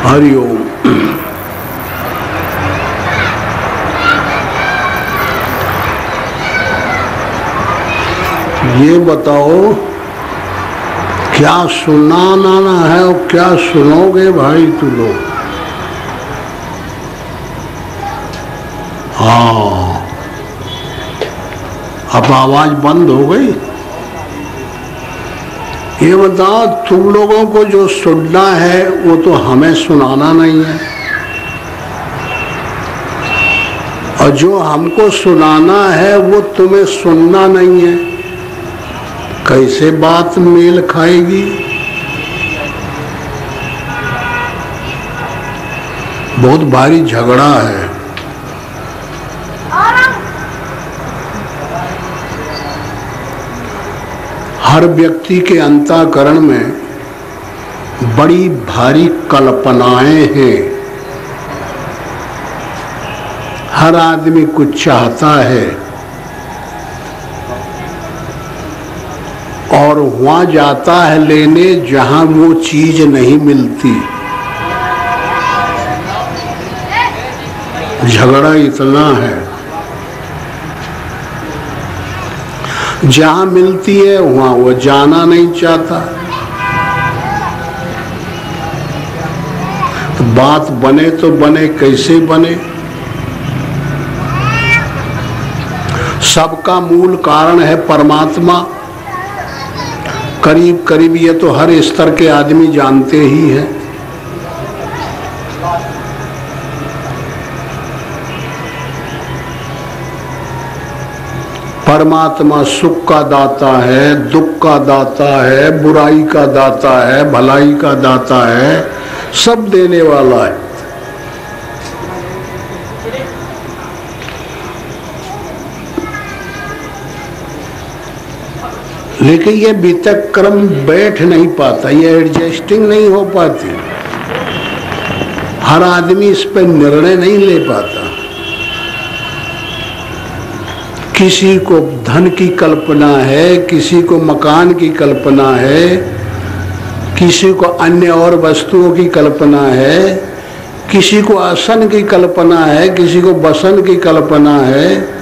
हरि ओम। ये बताओ क्या सुनाना है और क्या सुनोगे भाई तू लोग? हाँ, अब आवाज बंद हो गई। ये बताओ तुम लोगों को जो सुनना है वो तो हमें सुनाना नहीं है, और जो हमको सुनाना है वो तुम्हें सुनना नहीं है। कैसे बात मेल खाएगी? बहुत भारी झगड़ा है। हर व्यक्ति के अंतःकरण में बड़ी भारी कल्पनाएं हैं। हर आदमी कुछ चाहता है और वहां जाता है लेने जहां वो चीज नहीं मिलती। झगड़ा इतना है, जहां मिलती है वहां वो जाना नहीं चाहता। तो बात बने तो बने, कैसे बने? सबका मूल कारण है परमात्मा। करीब करीब ये तो हर स्तर के आदमी जानते ही हैं। परमात्मा सुख का दाता है, दुख का दाता है, बुराई का दाता है, भलाई का दाता है, सब देने वाला है। लेकिन ये बीतक क्रम बैठ नहीं पाता, ये एडजस्टिंग नहीं हो पाती। हर आदमी इस पर निर्णय नहीं ले पाता। किसी को धन की कल्पना है, किसी को मकान की कल्पना है, किसी को अन्य और वस्तुओं की कल्पना है, किसी को आसन की कल्पना है, किसी को बसन की कल्पना है।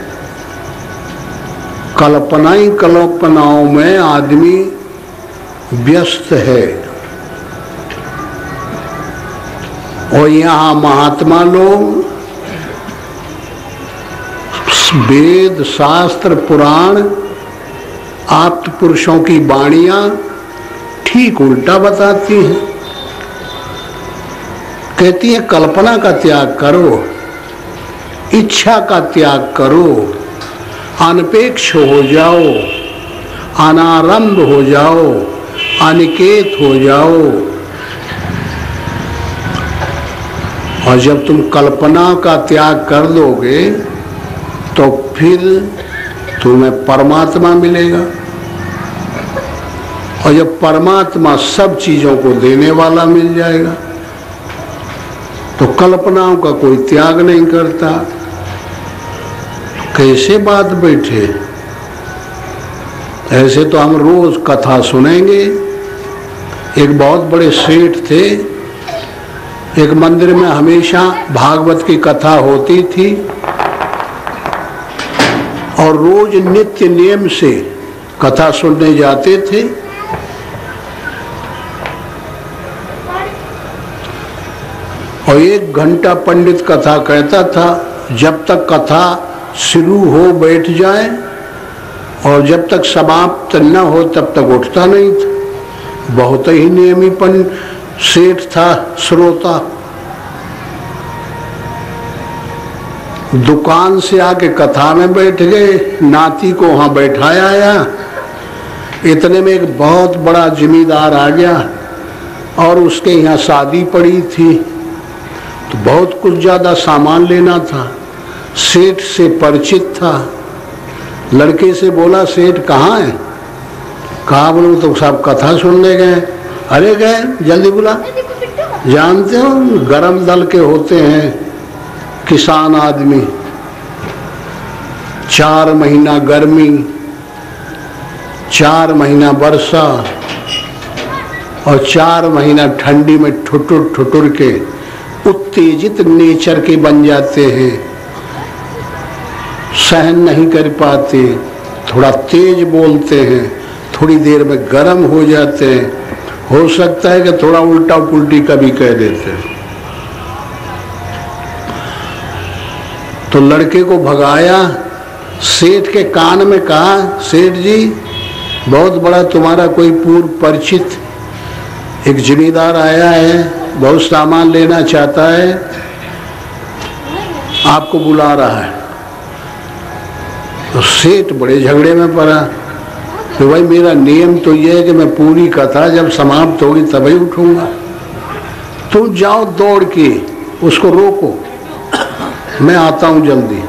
कल्पना ही कल्पनाओं में आदमी व्यस्त है। और यहाँ महात्मा लोग वेद शास्त्र पुराण आप्त पुरुषों की वाणियां ठीक उल्टा बताती हैं। कहती है कल्पना का त्याग करो, इच्छा का त्याग करो, अनपेक्ष हो जाओ, अनारंभ हो जाओ, अनिकेत हो जाओ। और जब तुम कल्पना का त्याग कर दोगे तो फिर तुम्हें परमात्मा मिलेगा। और जब परमात्मा सब चीजों को देने वाला मिल जाएगा तो कल्पनाओं का कोई त्याग नहीं करता। कैसे बात बैठे? ऐसे तो हम रोज कथा सुनेंगे। एक बहुत बड़े सेठ थे, एक मंदिर में हमेशा भागवत की कथा होती थी और रोज नित्य नियम से कथा सुनने जाते थे। और 1 घंटा पंडित कथा कहता था। जब तक कथा शुरू हो बैठ जाए और जब तक समाप्त न हो तब तक उठता नहीं था। बहुत ही नियमी सेठ था, श्रोता। दुकान से आके कथा में बैठ गए, नाती को वहां बैठाया आया। इतने में एक बहुत बड़ा जमींदार आ गया और उसके यहाँ शादी पड़ी थी, तो बहुत कुछ ज्यादा सामान लेना था। सेठ से परिचित था। लड़के से बोला सेठ कहाँ है? कहा बोलो तो साहब कथा सुनने गए। अरे गए, जल्दी बुला। जानते हो गरम दल के होते हैं किसान आदमी। 4 महीना गर्मी, 4 महीना वर्षा और 4 महीना ठंडी में ठुटुर ठुटुर के उत्तेजित नेचर के बन जाते हैं, सहन नहीं कर पाते, थोड़ा तेज बोलते हैं, थोड़ी देर में गर्म हो जाते हैं, हो सकता है कि थोड़ा उल्टा पुल्टी कभी कह देते हैं। तो लड़के को भगाया, सेठ के कान में कहा, सेठ जी बहुत बड़ा तुम्हारा कोई पूर्व परिचित एक जमींदार आया है, बहुत सामान लेना चाहता है, आपको बुला रहा है। तो सेठ बड़े झगड़े में पड़ा कि भाई मेरा नियम तो ये है कि मैं पूरी कथा जब समाप्त होगी तभी उठूंगा, तुम जाओ दौड़ के उसको रोको, मैं आता हूं जल्दी।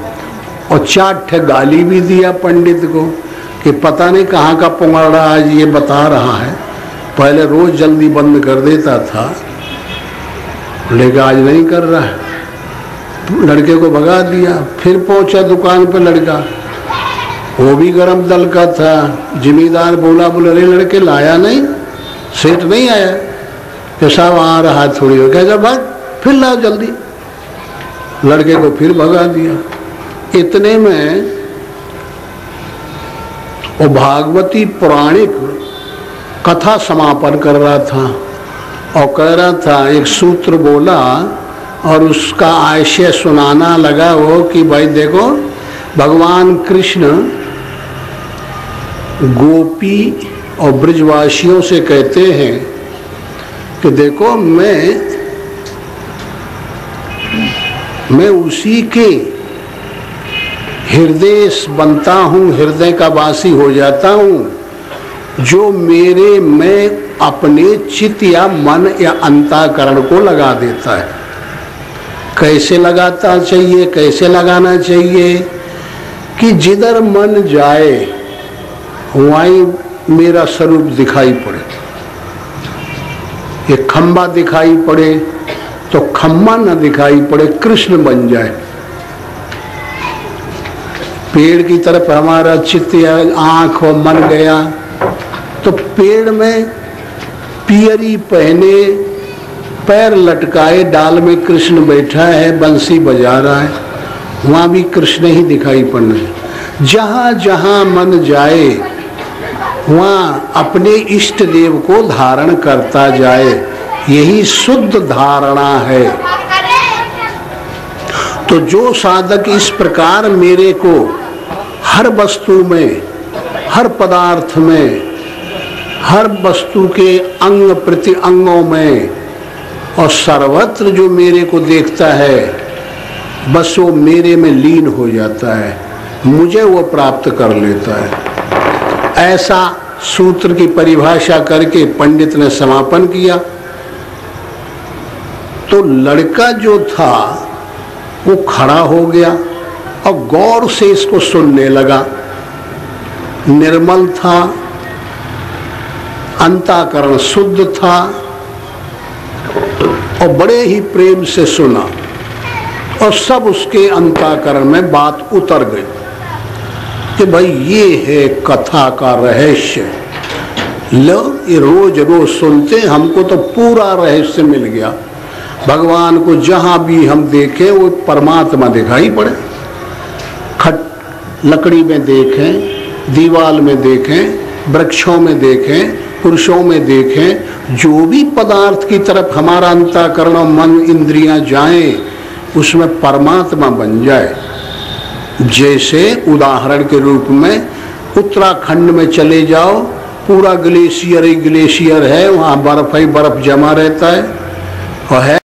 और 4 ठे गाली भी दिया पंडित को कि पता नहीं कहाँ का पुंगाड़ा आज ये बता रहा है, पहले रोज जल्दी बंद कर देता था लेकिन आज नहीं कर रहा है। लड़के को भगा दिया। फिर पहुंचा दुकान पर लड़का, वो भी गरम दल का था। जिम्मेदार बोला अरे लड़के लाया नहीं, सेठ नहीं आया कि साहब आ रहा है थोड़ी देर, कह भाग फिर ला जल्दी। लड़के को फिर भगा दिया। इतने में वो भागवती पौराणिक कथा समापन कर रहा था और कह रहा था, एक सूत्र बोला और उसका आशय सुनाना लगा वो कि भाई देखो भगवान कृष्ण गोपी और ब्रजवासियों से कहते हैं कि देखो मैं उसी के हृदय बनता हूँ, हृदय का वासी हो जाता हूँ जो मेरे में अपने चित्त या मन या अंतःकरण को लगा देता है। कैसे लगाता चाहिए, कैसे लगाना चाहिए कि जिधर मन जाए वहीं मेरा स्वरूप दिखाई पड़े। ये खंबा दिखाई पड़े तो खम्मा न दिखाई पड़े, कृष्ण बन जाए। पेड़ की तरफ हमारा चित्त या आंख और मन गया तो पेड़ में पियरी पहने पैर लटकाए डाल में कृष्ण बैठा है, बंसी बजा रहा है, वहां भी कृष्ण ही दिखाई पड़ना है। जहां जहां मन जाए वहां अपने इष्ट देव को धारण करता जाए, यही शुद्ध धारणा है। तो जो साधक इस प्रकार मेरे को हर वस्तु में, हर पदार्थ में, हर वस्तु के अंग प्रति अंगों में और सर्वत्र जो मेरे को देखता है, बस वो मेरे में लीन हो जाता है, मुझे वो प्राप्त कर लेता है। ऐसा सूत्र की परिभाषा करके पंडित ने समापन किया। तो लड़का जो था वो खड़ा हो गया और गौर से इसको सुनने लगा। निर्मल था, अंतःकरण शुद्ध था और बड़े ही प्रेम से सुना और सब उसके अंतःकरण में बात उतर गई कि भाई ये है कथा का रहस्य। लो ये रोज रोज सुनते, हमको तो पूरा रहस्य मिल गया। भगवान को जहां भी हम देखें वो परमात्मा दिखाई पड़े। लकड़ी में देखें, दीवाल में देखें, वृक्षों में देखें, पुरुषों में देखें, जो भी पदार्थ की तरफ हमारा अंतःकरण और मन इंद्रियां जाएं उसमें परमात्मा बन जाए। जैसे उदाहरण के रूप में उत्तराखंड में चले जाओ, पूरा ग्लेशियर ही ग्लेशियर है, वहाँ बर्फ ही बर्फ जमा रहता है और है